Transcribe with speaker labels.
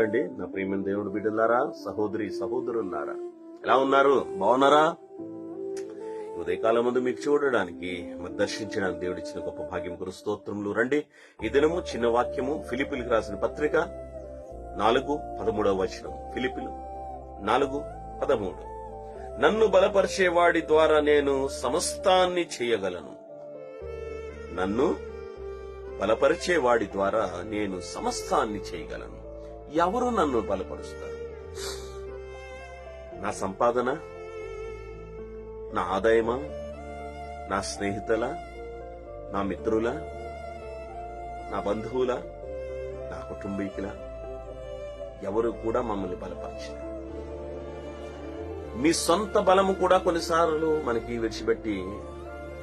Speaker 1: వందనాలండి నా ప్రియమైన దేవుడు బిడ్డలారా, సహోదరి సహోదరులారా, ఎలా ఉన్నారు? బాగున్నారా? ఉదయకాలం ముందు మీకు చూడడానికి మరి దర్శించడానికి దేవుడు ఇచ్చిన గొప్ప భాగ్యం కొరకు స్తోత్రములు. రండి, ఈ దినము చిన్న వాక్యము ఫిలిప్పీలకు రాసిన పత్రిక 4:13 ఫిలిప్పీలు 4:13. నన్ను బలపరిచేవాడి ద్వారా నేను సమస్తాన్ని చేయగలను. నన్ను బలపరిచేవాడి ద్వారా నేను సమస్తాన్ని చేయగలను. ఎవరు నన్ను బలపరుస్తారు? నా సంపాదన, నా ఆదాయమా, నా స్నేహితుల, నా మిత్రుల, నా బంధువుల, నా కుటుంబీకుల? ఎవరు కూడా మమ్మల్ని బలపరచరు. మీ సొంత బలము కూడా కొన్నిసార్లు మనకి విడిచిపెట్టి